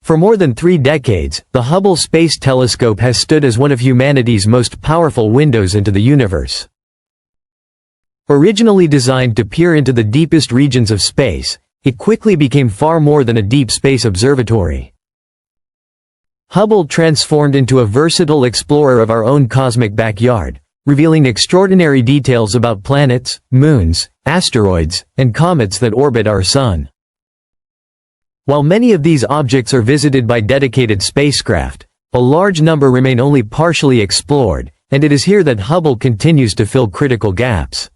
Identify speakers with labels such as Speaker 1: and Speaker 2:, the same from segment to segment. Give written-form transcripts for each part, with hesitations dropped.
Speaker 1: For more than 3 decades, the Hubble Space Telescope has stood as one of humanity's most powerful windows into the universe. Originally designed to peer into the deepest regions of space, it quickly became far more than a deep space observatory. Hubble transformed into a versatile explorer of our own cosmic backyard, revealing extraordinary details about planets, moons, asteroids, and comets that orbit our Sun. While many of these objects are visited by dedicated spacecraft, a large number remain only partially explored, and it is here that Hubble continues to fill critical gaps.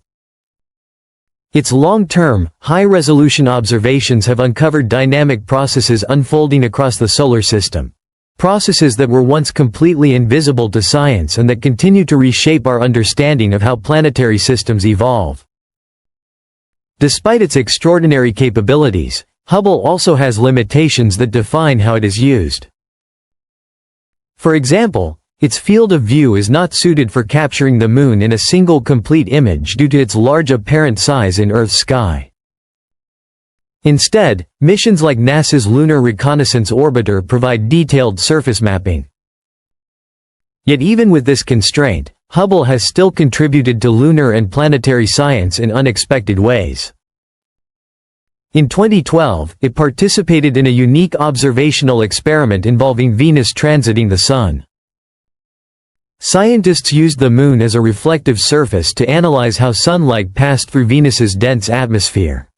Speaker 1: Its long-term, high-resolution observations have uncovered dynamic processes unfolding across the solar system. Processes that were once completely invisible to science and that continue to reshape our understanding of how planetary systems evolve. Despite its extraordinary capabilities, Hubble also has limitations that define how it is used. For example, its field of view is not suited for capturing the Moon in a single complete image due to its large apparent size in Earth's sky. Instead, missions like NASA's Lunar Reconnaissance Orbiter provide detailed surface mapping. Yet even with this constraint, Hubble has still contributed to lunar and planetary science in unexpected ways. In 2012, it participated in a unique observational experiment involving Venus transiting the Sun. Scientists used the Moon as a reflective surface to analyze how sunlight passed through Venus's dense atmosphere.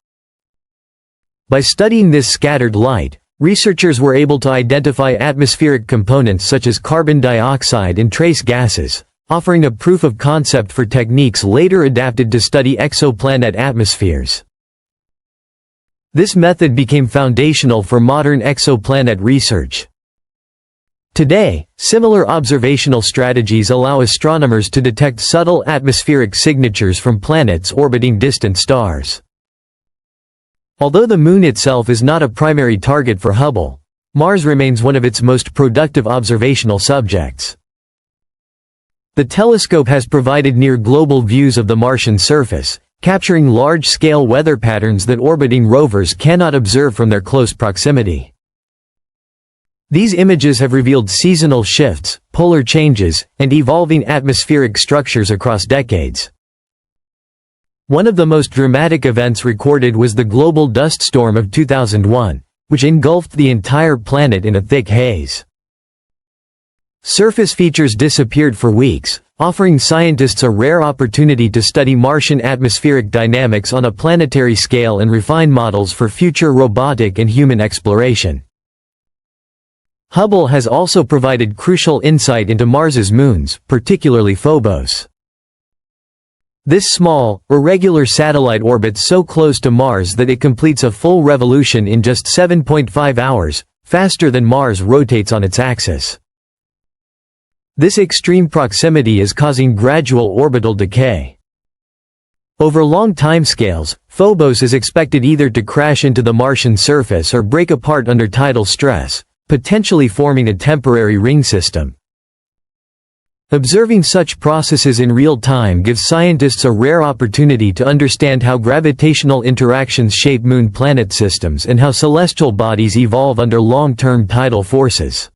Speaker 1: By studying this scattered light, researchers were able to identify atmospheric components such as carbon dioxide and trace gases, offering a proof of concept for techniques later adapted to study exoplanet atmospheres. This method became foundational for modern exoplanet research. Today, similar observational strategies allow astronomers to detect subtle atmospheric signatures from planets orbiting distant stars. Although the Moon itself is not a primary target for Hubble, Mars remains one of its most productive observational subjects. The telescope has provided near-global views of the Martian surface, capturing large-scale weather patterns that orbiting rovers cannot observe from their close proximity. These images have revealed seasonal shifts, polar changes, and evolving atmospheric structures across decades. One of the most dramatic events recorded was the global dust storm of 2001, which engulfed the entire planet in a thick haze. Surface features disappeared for weeks, offering scientists a rare opportunity to study Martian atmospheric dynamics on a planetary scale and refine models for future robotic and human exploration. Hubble has also provided crucial insight into Mars's moons, particularly Phobos. This small, irregular satellite orbits so close to Mars that it completes a full revolution in just 7.5 hours, faster than Mars rotates on its axis. This extreme proximity is causing gradual orbital decay. Over long timescales, Phobos is expected either to crash into the Martian surface or break apart under tidal stress, potentially forming a temporary ring system. Observing such processes in real time gives scientists a rare opportunity to understand how gravitational interactions shape moon-planet systems and how celestial bodies evolve under long-term tidal forces.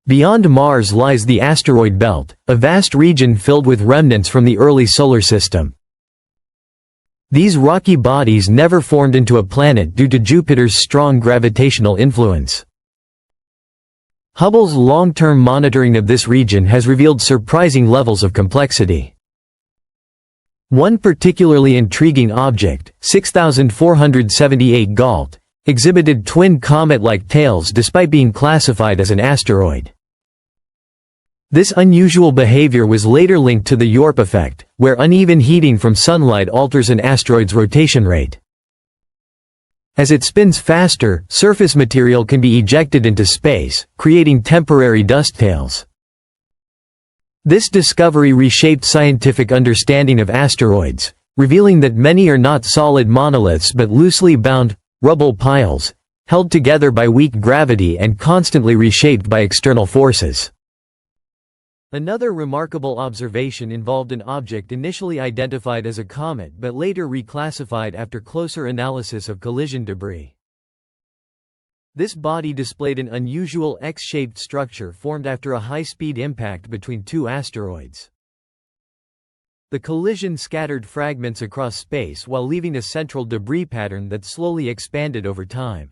Speaker 1: Beyond Mars lies the asteroid belt, a vast region filled with remnants from the early solar system. These rocky bodies never formed into a planet due to Jupiter's strong gravitational influence. Hubble's long-term monitoring of this region has revealed surprising levels of complexity. One particularly intriguing object, 6478 Gault, exhibited twin comet-like tails despite being classified as an asteroid. This unusual behavior was later linked to the Europa effect, where uneven heating from sunlight alters an asteroid's rotation rate. As it spins faster, surface material can be ejected into space, creating temporary dust tails. This discovery reshaped scientific understanding of asteroids, revealing that many are not solid monoliths but loosely bound, rubble piles, held together by weak gravity and constantly reshaped by external forces. Another remarkable observation involved an object initially identified as a comet but later reclassified after closer analysis of collision debris. This body displayed an unusual X-shaped structure formed after a high-speed impact between two asteroids. The collision scattered fragments across space while leaving a central debris pattern that slowly expanded over time.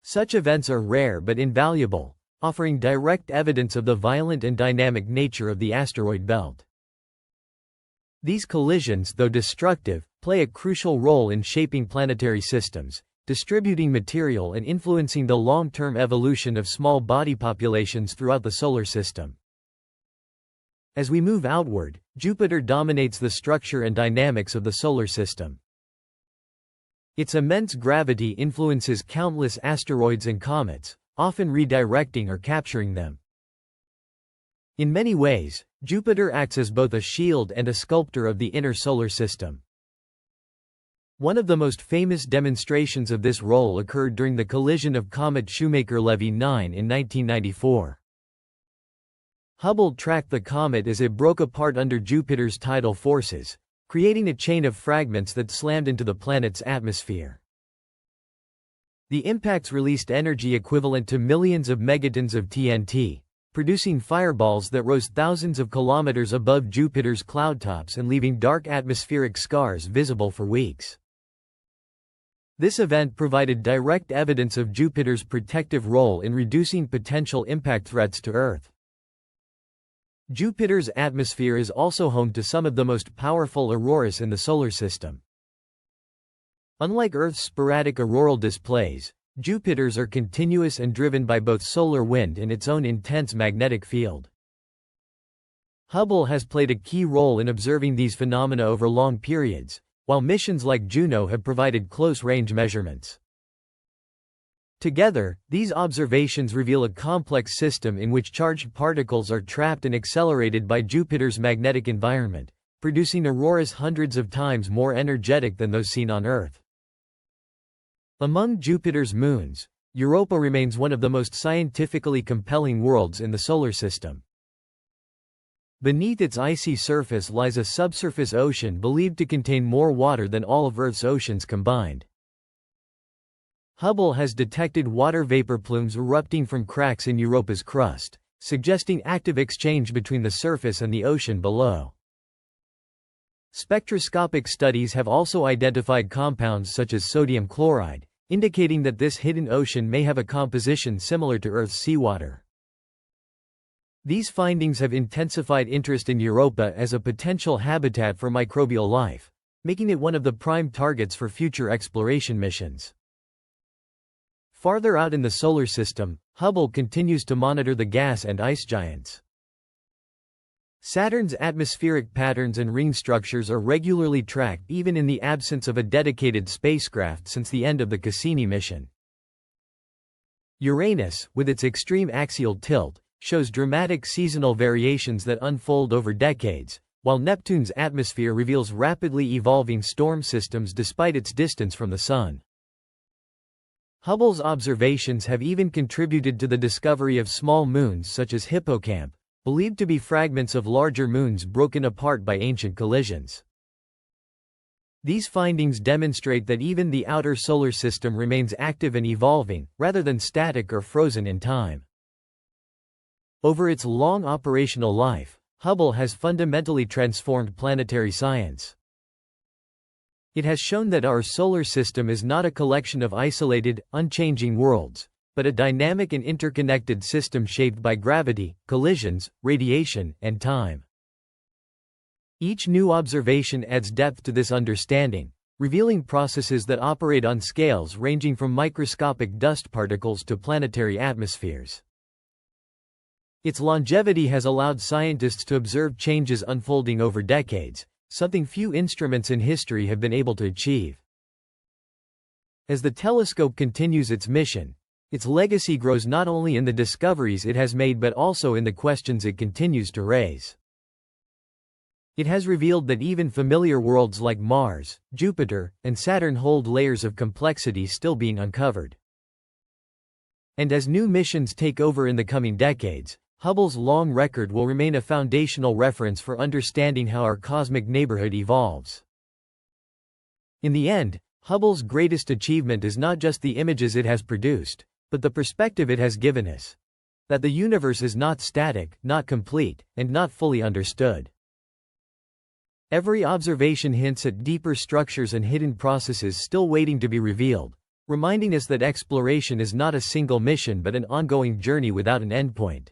Speaker 1: Such events are rare but invaluable, offering direct evidence of the violent and dynamic nature of the asteroid belt. These collisions, though destructive, play a crucial role in shaping planetary systems, distributing material and influencing the long-term evolution of small body populations throughout the solar system. As we move outward, Jupiter dominates the structure and dynamics of the solar system. Its immense gravity influences countless asteroids and comets, often redirecting or capturing them. In many ways, Jupiter acts as both a shield and a sculptor of the inner solar system. One of the most famous demonstrations of this role occurred during the collision of comet Shoemaker-Levy 9 in 1994. Hubble tracked the comet as it broke apart under Jupiter's tidal forces, creating a chain of fragments that slammed into the planet's atmosphere. The impacts released energy equivalent to millions of megatons of TNT, producing fireballs that rose thousands of kilometers above Jupiter's cloud tops and leaving dark atmospheric scars visible for weeks. This event provided direct evidence of Jupiter's protective role in reducing potential impact threats to Earth. Jupiter's atmosphere is also home to some of the most powerful auroras in the solar system. Unlike Earth's sporadic auroral displays, Jupiter's are continuous and driven by both solar wind and its own intense magnetic field. Hubble has played a key role in observing these phenomena over long periods, while missions like Juno have provided close-range measurements. Together, these observations reveal a complex system in which charged particles are trapped and accelerated by Jupiter's magnetic environment, producing auroras hundreds of times more energetic than those seen on Earth. Among Jupiter's moons, Europa remains one of the most scientifically compelling worlds in the solar system. Beneath its icy surface lies a subsurface ocean believed to contain more water than all of Earth's oceans combined. Hubble has detected water vapor plumes erupting from cracks in Europa's crust, suggesting active exchange between the surface and the ocean below. Spectroscopic studies have also identified compounds such as sodium chloride, indicating that this hidden ocean may have a composition similar to Earth's seawater. These findings have intensified interest in Europa as a potential habitat for microbial life, making it one of the prime targets for future exploration missions. Farther out in the solar system, Hubble continues to monitor the gas and ice giants. Saturn's atmospheric patterns and ring structures are regularly tracked even in the absence of a dedicated spacecraft since the end of the Cassini mission. Uranus, with its extreme axial tilt, shows dramatic seasonal variations that unfold over decades, while Neptune's atmosphere reveals rapidly evolving storm systems despite its distance from the Sun. Hubble's observations have even contributed to the discovery of small moons such as Hippocamp, believed to be fragments of larger moons broken apart by ancient collisions. These findings demonstrate that even the outer solar system remains active and evolving, rather than static or frozen in time. Over its long operational life, Hubble has fundamentally transformed planetary science. It has shown that our solar system is not a collection of isolated, unchanging worlds, but a dynamic and interconnected system shaped by gravity, collisions, radiation, and time. Each new observation adds depth to this understanding, revealing processes that operate on scales ranging from microscopic dust particles to planetary atmospheres. Its longevity has allowed scientists to observe changes unfolding over decades, something few instruments in history have been able to achieve. As the telescope continues its mission, its legacy grows not only in the discoveries it has made but also in the questions it continues to raise. It has revealed that even familiar worlds like Mars, Jupiter, and Saturn hold layers of complexity still being uncovered. And as new missions take over in the coming decades, Hubble's long record will remain a foundational reference for understanding how our cosmic neighborhood evolves. In the end, Hubble's greatest achievement is not just the images it has produced, but the perspective it has given us. That the universe is not static, not complete, and not fully understood. Every observation hints at deeper structures and hidden processes still waiting to be revealed, reminding us that exploration is not a single mission but an ongoing journey without an endpoint.